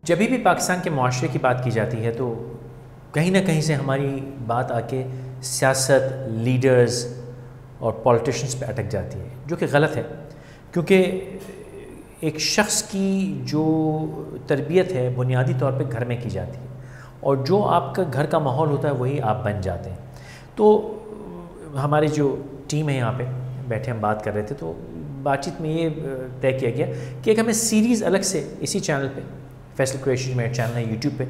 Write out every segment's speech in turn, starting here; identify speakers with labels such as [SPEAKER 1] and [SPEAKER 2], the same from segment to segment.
[SPEAKER 1] जब भी पाकिस्तान के माशरे की बात की जाती है तो कहीं ना कहीं से हमारी बात आके सियासत, लीडर्स और पॉलिटिशियंस पे अटक जाती है, जो कि गलत है। क्योंकि एक शख्स की जो तरबियत है बुनियादी तौर पे घर में की जाती है, और जो आपका घर का माहौल होता है वही आप बन जाते हैं। तो हमारी जो टीम है यहाँ पे बैठे हम बात कर रहे थे, तो बातचीत में ये तय किया गया कि एक हमें सीरीज़ अलग से इसी चैनल पे, फैसल कुरैशी मेरा चैनल है यूट्यूब पे,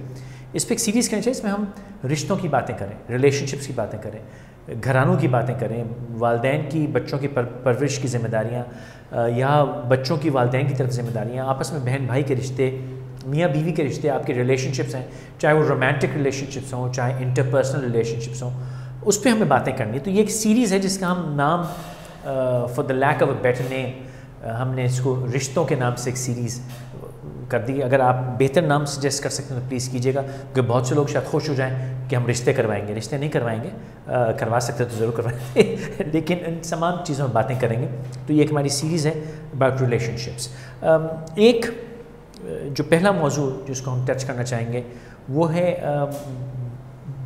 [SPEAKER 1] इस पर एक सीरीज़ करनी चाहिए। इसमें हम रिश्तों की बातें करें, रिलेशनशिप्स की बातें करें, घरानों की बातें करें, वालिदैन की बच्चों की परवरिश की ज़िम्मेदारियाँ या बच्चों की वालिदैन की तरफ ज़िम्मेदारियाँ, आपस में बहन भाई के रिश्ते, मियाँ बीवी के रिश्ते, आपके रिलेशनशिप्स हैं, चाहे वो रोमांटिक रिलेशनशिप्स हों, चाहे इंटरपर्सनल रिलेशनशिप्स हों, उस पर हमें बातें करनी है। तो ये एक सीरीज़ है जिसका हम नाम for the lack of a better name हमने इसको रिश्तों के नाम से एक सीरीज़ कर दी। अगर आप बेहतर नाम सजेस्ट कर सकते हैं तो प्लीज़ कीजिएगा, क्योंकि बहुत से लोग शायद खुश हो जाएं कि हम रिश्ते करवाएंगे। रिश्ते नहीं करवाएंगे, करवा सकते तो ज़रूर करवाएंगे लेकिन इन तमाम चीज़ों में बातें करेंगे। तो ये एक हमारी सीरीज़ है अबाउट रिलेशनशिप्स। एक जो पहला मौजू जिसको हम टच करना चाहेंगे वो है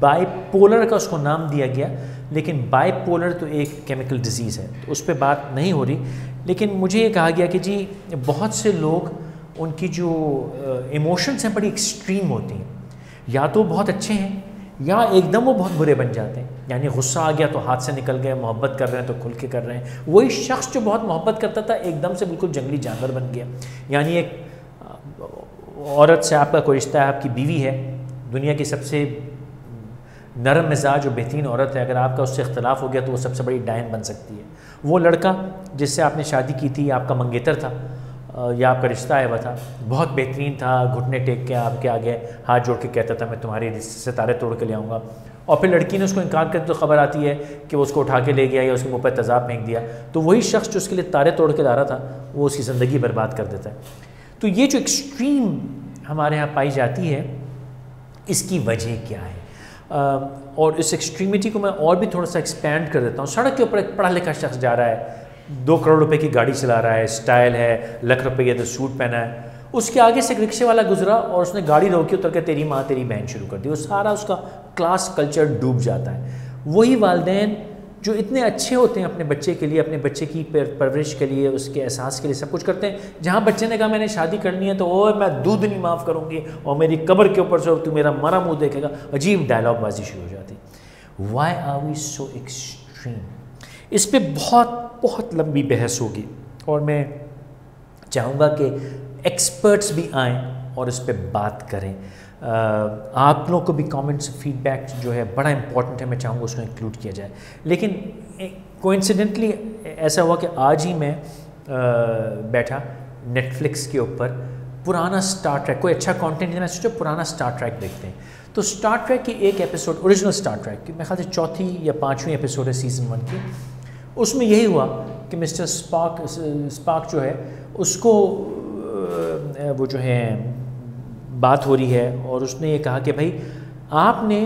[SPEAKER 1] बाइपोलर का उसको नाम दिया गया, लेकिन बाइपोलर तो एक केमिकल डिजीज़ है, तो उस पर बात नहीं हो रही। लेकिन मुझे ये कहा गया कि जी बहुत से लोग, उनकी जो इमोशंस हैं बड़ी एक्सट्रीम होती हैं, या तो बहुत अच्छे हैं या एकदम वो बहुत बुरे बन जाते हैं। यानी गुस्सा आ गया तो हाथ से निकल गए, मोहब्बत कर रहे हैं तो खुल के कर रहे हैं। वही शख्स जो बहुत मोहब्बत करता था एकदम से बिल्कुल जंगली जानवर बन गया। यानी एक औरत से आपका कोई रिश्ता है, आपकी बीवी है, दुनिया की सबसे नरम मिजाज और बेहतरीन औरत है, अगर आपका उससे इख्तलाफ हो गया तो वो सबसे बड़ी डायन बन सकती है। वो लड़का जिससे आपने शादी की थी, आपका मंगेतर था या आपका रिश्ता आया हुआ था, बहुत बेहतरीन था, घुटने टेक के आपके आगे हाथ जोड़ के कहता था मैं तुम्हारे सितारे तोड़ के ले आऊँगा, और फिर लड़की ने उसको इनकार कर तो खबर आती है कि वो उसको उठा के ले गया या उसके मुँह पर तेज़ाब फेंक दिया, तो वही शख्स जो उसके लिए तारे तोड़ के ला रहा था वो उसकी ज़िंदगी बर्बाद कर देता है। तो ये जो एक्सट्रीम हमारे यहाँ पाई जाती है, इसकी वजह क्या है? और इस एक्सट्रीमिटी को मैं और भी थोड़ा सा एक्सपैंड कर देता हूँ। सड़क के ऊपर एक पढ़ा लिखा शख्स जा रहा है, 2 करोड़ रुपए की गाड़ी चला रहा है, स्टाइल है, लाख रुपये का सूट पहना है, उसके आगे से एक रिक्शे वाला गुजरा और उसने गाड़ी रोकी, उतर के तेरी माँ तेरी बहन शुरू कर दी। वो सारा उसका क्लास कल्चर डूब जाता है। वही वालिदैन जो इतने अच्छे होते हैं अपने बच्चे के लिए, अपने बच्चे की परवरिश के लिए, उसके एहसास के लिए सब कुछ करते हैं, जहाँ बच्चे ने कहा मैंने शादी करनी है तो ओए मैं दूध नहीं माफ़ करूँगी और मेरी कब्र के ऊपर से तू मेरा मरा मुँह देखेगा, अजीब डायलॉगबाजी शुरू हो जाती। Why are we so extreme? इस पर बहुत लंबी बहस होगी और मैं चाहूँगा कि एक्सपर्ट्स भी आएँ और इस पर बात करें। आप लोगों को भी कमेंट्स, फीडबैक जो है बड़ा इंपॉर्टेंट है, मैं चाहूँगा उसको इंक्लूड किया जाए। लेकिन कोइंसिडेंटली ऐसा हुआ कि आज ही मैं बैठा नेटफ्लिक्स के ऊपर पुराना स्टार ट्रैक, कोई अच्छा कंटेंट है, मैं सोचा पुराना स्टार ट्रैक देखते हैं। तो स्टार ट्रैक की एक एपिसोड, ओरिजिनल स्टार ट्रैक की मेरे ख्याल से 4थी या 5वीं एपिसोड है सीज़न 1 की, उसमें यही हुआ कि मिस्टर स्पार्क जो है उसको वो जो है बात हो रही है और उसने ये कहा कि भाई आपने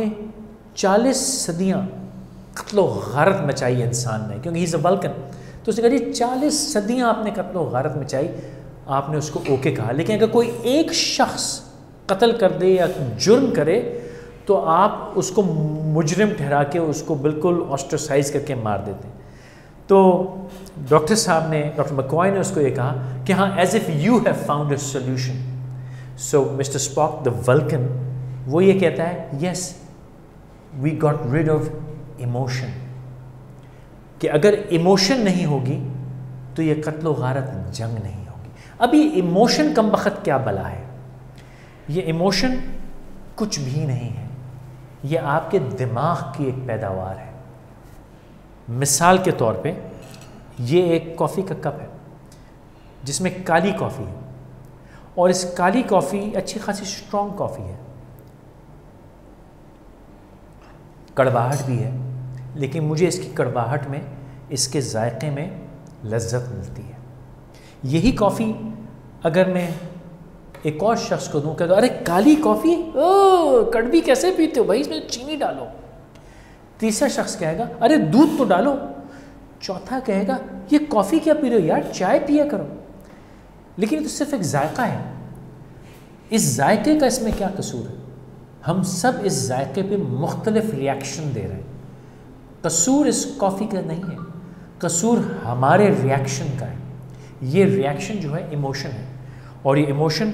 [SPEAKER 1] 40 सदियाँ कत्लो गारत मचाई है इंसान ने, क्योंकि ही इज़ अ वल्कन। तो उसने कहा जी 40 सदियाँ आपने कत्लो गारत मचाई, आपने उसको ओके कहा, लेकिन अगर कोई एक शख्स कत्ल कर दे या जुर्म करे तो आप उसको मुजरिम ठहरा के उसको बिल्कुल ऑस्ट्रेसाइज करके मार देते हैं। तो डॉक्टर साहब ने, डॉक्टर मैकॉय ने उसको ये कहा कि हाँ, as if you have found a solution. So mister Spock the Vulcan वो ये कहता है yes we got rid of emotion, कि अगर इमोशन नहीं होगी तो ये कत्लो गारत जंग नहीं होगी। अब ये इमोशन कम बखत क्या बला है? ये इमोशन कुछ भी नहीं है, ये आपके दिमाग की एक पैदावार है। मिसाल के तौर पे ये एक कॉफ़ी का कप है जिसमें काली कॉफ़ी है, और इस काली कॉफ़ी अच्छी खासी स्ट्रॉन्ग कॉफ़ी है, कड़वाहट भी है, लेकिन मुझे इसकी कड़वाहट में, इसके जायके में लज्जत मिलती है। यही कॉफ़ी अगर मैं एक और शख्स को दूँ, कहता अरे काली कॉफ़ी, ओ कड़वी कैसे पीते हो भाई, इसमें चीनी डालो। तीसरा शख्स कहेगा अरे दूध तो डालो। चौथा कहेगा ये कॉफ़ी क्या पी रहे हो यार, चाय पिया करो। लेकिन ये तो सिर्फ एक जायका है। इस जायके का इसमें क्या कसूर है? हम सब इस जायके पे मुख्तलिफ रिएक्शन दे रहे हैं। कसूर इस कॉफ़ी का नहीं है, कसूर हमारे रिएक्शन का है। ये रिएक्शन जो है इमोशन है, और ये इमोशन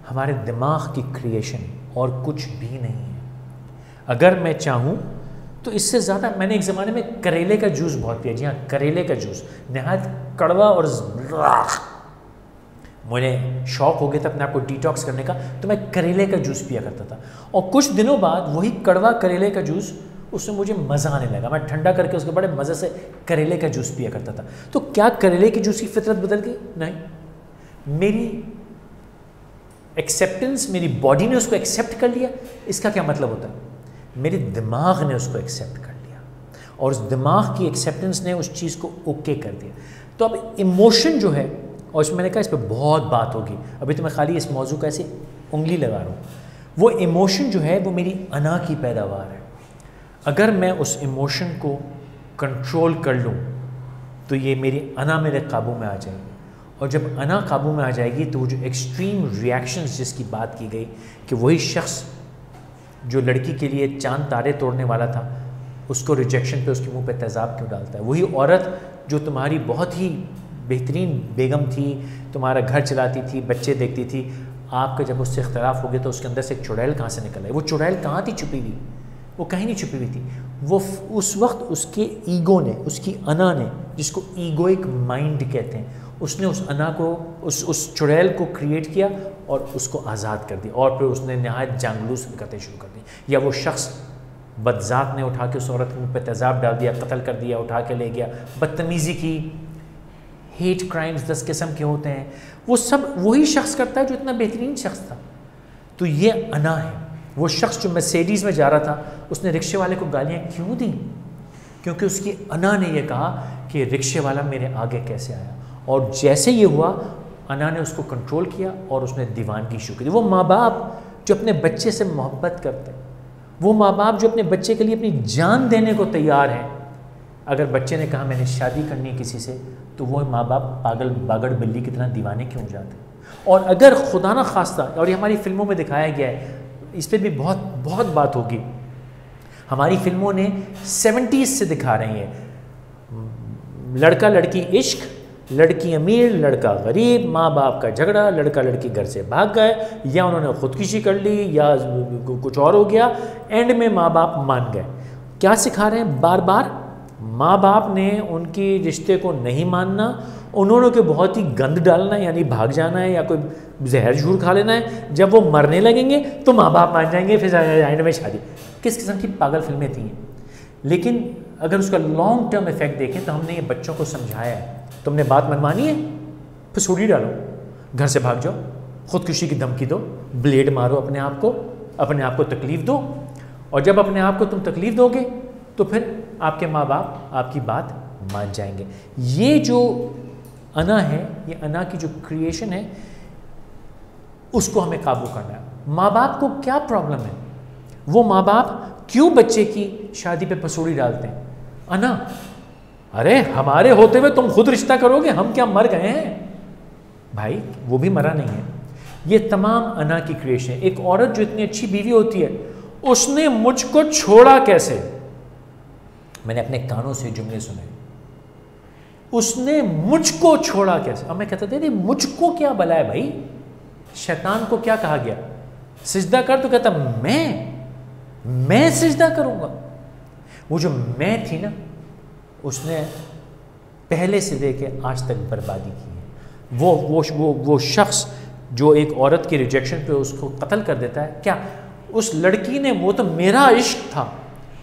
[SPEAKER 1] हमारे दिमाग की क्रिएशन है और कुछ भी नहीं है। अगर मैं चाहूँ तो इससे ज़्यादा, मैंने एक ज़माने में करेले का जूस बहुत पिया। जी हाँ, करेले का जूस नहायत कड़वा, और मुझे शौक़ हो गया था अपने आप को डिटॉक्स करने का, तो मैं करेले का जूस पिया करता था। और कुछ दिनों बाद वही कड़वा करेले का जूस, उसमें मुझे मज़ा आने लगा। मैं ठंडा करके उसके बड़े मज़े से करेले का जूस पिया करता था। तो क्या करेले के जूस की फितरत बदल गई? नहीं, मेरी एक्सेप्टेंस, मेरी बॉडी ने उसको एक्सेप्ट कर लिया। इसका क्या मतलब होता है? मेरे दिमाग ने उसको एक्सेप्ट कर लिया, और उस दिमाग की एक्सेप्टेंस ने उस चीज़ को ओके कर दिया। तो अब इमोशन जो है, और इसमें मैंने कहा इस पर बहुत बात होगी, अभी तो मैं खाली इस मौजू का ऐसे उंगली लगा रहा हूँ। वो इमोशन जो है वो मेरी अना की पैदावार है। अगर मैं उस इमोशन को कंट्रोल कर लूँ तो ये मेरी अना मेरे काबू में आ जाएगी, और जब अना काबू में आ जाएगी तो वो जो एक्सट्रीम रिएक्शंस जिसकी बात की गई, कि वही शख्स जो लड़की के लिए चांद तारे तोड़ने वाला था, उसको रिजेक्शन पे उसके मुंह पे तेज़ाब क्यों डालता है? वही औरत जो तुम्हारी बहुत ही बेहतरीन बेगम थी, तुम्हारा घर चलाती थी, बच्चे देखती थी, आपका जब उससे इख्तलाफ हो गया तो उसके अंदर से एक चुड़ैल कहाँ से निकल आई? वो चुड़ैल कहाँ थी छुपी हुई? वो कहीं नहीं छुपी हुई थी। वो उस वक्त उसके ईगो ने, उसकी अना ने, जिसको ईगोइक माइंड कहते हैं, उसने उस अना को, उस चुड़ैल को क्रिएट किया और उसको आज़ाद कर दिया, और फिर उसने नहायत जांगलूस हरकतें शुरू कर दी। या वो शख्स बदजात ने उठा के उस औरत के मुँह पर तेज़ाब डाल दिया, कत्ल कर दिया, उठा के ले गया, बदतमीज़ी की, हेट क्राइम्स 10 किस्म के होते हैं, वो सब वही शख्स करता है जो इतना बेहतरीन शख्स था। तो ये अना है। वो शख्स जो मर्सिडीज़ में जा रहा था, उसने रिक्शे वाले को गालियाँ क्यों दी? क्योंकि उसकी अना ने यह कहा कि रिक्शे वाला मेरे आगे कैसे आया, और जैसे ये हुआ अना ने उसको कंट्रोल किया और उसने दीवानगी शुरू की। वो माँ बाप जो अपने बच्चे से मोहब्बत करते हैं, वो माँ बाप जो अपने बच्चे के लिए अपनी जान देने को तैयार हैं, अगर बच्चे ने कहा मैंने शादी करनी है किसी से, तो वो माँ बाप पागल बागड़ बिल्ली की तरह दीवाने क्यों हो जाते हैं? और अगर खुदा न खास्ता, और ये हमारी फिल्मों में दिखाया गया है, इस पर भी बहुत बहुत बात होगी, हमारी फिल्मों ने 70s से दिखा रही हैं, लड़का लड़की इश्क, लड़की अमीर लड़का गरीब, माँ बाप का झगड़ा, लड़का लड़की घर से भाग गए, या उन्होंने ख़ुदकुशी कर ली, या कुछ और हो गया, एंड में माँ बाप मान गए। क्या सिखा रहे हैं? बार बार माँ बाप ने उनके रिश्ते को नहीं मानना, उन्होंने को बहुत ही गंद डालना है, यानी भाग जाना है या कोई जहर झूर खा लेना है। जब वो मरने लगेंगे तो माँ बाप मान जाएंगे, फिर एंड में शादी। किस किस्म की पागल फिल्में थी। लेकिन अगर उसका लॉन्ग टर्म इफेक्ट देखें तो हमने ये बच्चों को समझाया है, तुमने बात मनवानी है, फिर सूली डालो, घर से भाग जाओ, ख़ुदकुशी की धमकी दो, ब्लेड मारो अपने आप को तकलीफ़ दो, और जब अपने आप को तुम तकलीफ़ दोगे तो फिर आपके माँ बाप आपकी बात मान जाएंगे। ये जो अना है, ये अना की जो क्रिएशन है, उसको हमें काबू करना है। माँ बाप को क्या प्रॉब्लम है? वो माँ बाप क्यों बच्चे की शादी पे पसूड़ी डालते हैं? अना, अरे हमारे होते हुए तुम खुद रिश्ता करोगे, हम क्या मर गए हैं? भाई वो भी मरा नहीं है। ये तमाम अना की क्रिएशन है। एक औरत जो इतनी अच्छी बीवी होती है, उसने मुझको छोड़ा कैसे? मैंने अपने कानों से जुमले सुने, उसने मुझको छोड़ा कैसे? अब मैं कहता था मुझको क्या भला है भाई? शैतान को क्या कहा गया? सिजदा कर, तो कहता मैं सिजदा करूंगा। वो जो मैं थी ना, उसने पहले से लेके आज तक बर्बादी की है। वो शख्स जो एक औरत की रिजेक्शन पे उसको कत्ल कर देता है, क्या उस लड़की ने, वो तो मेरा इश्क था,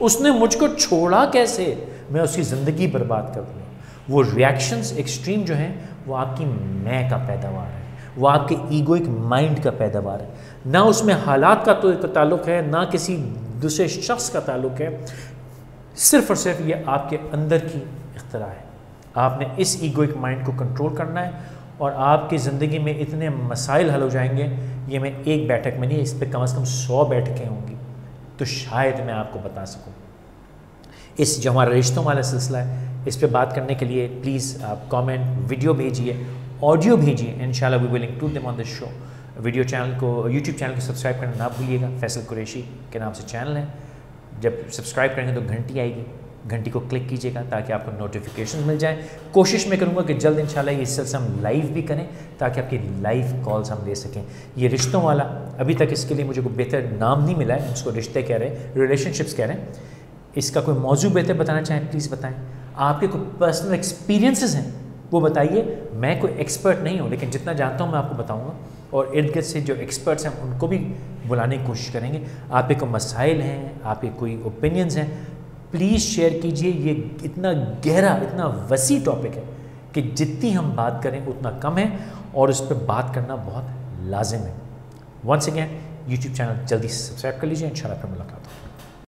[SPEAKER 1] उसने मुझको छोड़ा कैसे? मैं उसकी ज़िंदगी बर्बाद कर दूँगा। वो रिएक्शंस एक्सट्रीम जो हैं, वो आपकी मैं का पैदावार है, वो आपके ईगोइक माइंड का पैदावार है। ना उसमें हालात का तो ताल्लुक़ है, ना किसी दूसरे शख्स का ताल्लुक़ है, सिर्फ़ और सिर्फ ये आपके अंदर की इख्तिरा है। आपने इस ईगोइक माइंड को कंट्रोल करना है, और आपकी ज़िंदगी में इतने मसाइल हल हो जाएंगे। ये मैं एक बैठक में नहीं, इस पर कम से कम 100 बैठकें होंगी, तो शायद मैं आपको बता सकूं। इस जो हमारा रिश्तों वाला सिलसिला है, इस पे बात करने के लिए प्लीज़ आप कमेंट, वीडियो भेजिए, ऑडियो भेजिए, इंशाल्लाह we will include them on the show. Video channel को, यूट्यूब चैनल को सब्सक्राइब करना ना भूलिएगा। फैसल कुरैशी के नाम से चैनल है। जब सब्सक्राइब करेंगे तो घंटी आएगी, घंटी को क्लिक कीजिएगा ताकि आपको नोटिफिकेशन मिल जाए। कोशिश मैं करूँगा कि जल्द इंशाल्लाह ये सिलसिला हम लाइव भी करें ताकि आपकी लाइव कॉल्स हम ले सकें। ये रिश्तों वाला, अभी तक इसके लिए मुझे कोई बेहतर नाम नहीं मिला है, इसको रिश्ते कह रहे हैं, रिलेशनशिप्स कह रहे हैं। इसका कोई मौजू बेहतर बताना चाहें प्लीज़ बताएं। आपके कोई पर्सनल एक्सपीरियंसेस हैं वो बताइए। मैं कोई एक्सपर्ट नहीं हूँ, लेकिन जितना जानता हूँ मैं आपको बताऊँगा, और इर्द गिर्द से जो एक्सपर्ट्स हैं उनको भी बुलाने की कोशिश करेंगे। आपके कोई मसाइल हैं, आपके कोई ओपिनियंस हैं, प्लीज़ शेयर कीजिए। ये इतना गहरा, इतना वसी टॉपिक है कि जितनी हम बात करें उतना कम है, और उस पर बात करना बहुत लाजिम है। वंस अगेन यूट्यूब चैनल जल्दी से सब्सक्राइब कर लीजिए। इंशाल्लाह फिर मुलाकात होगी।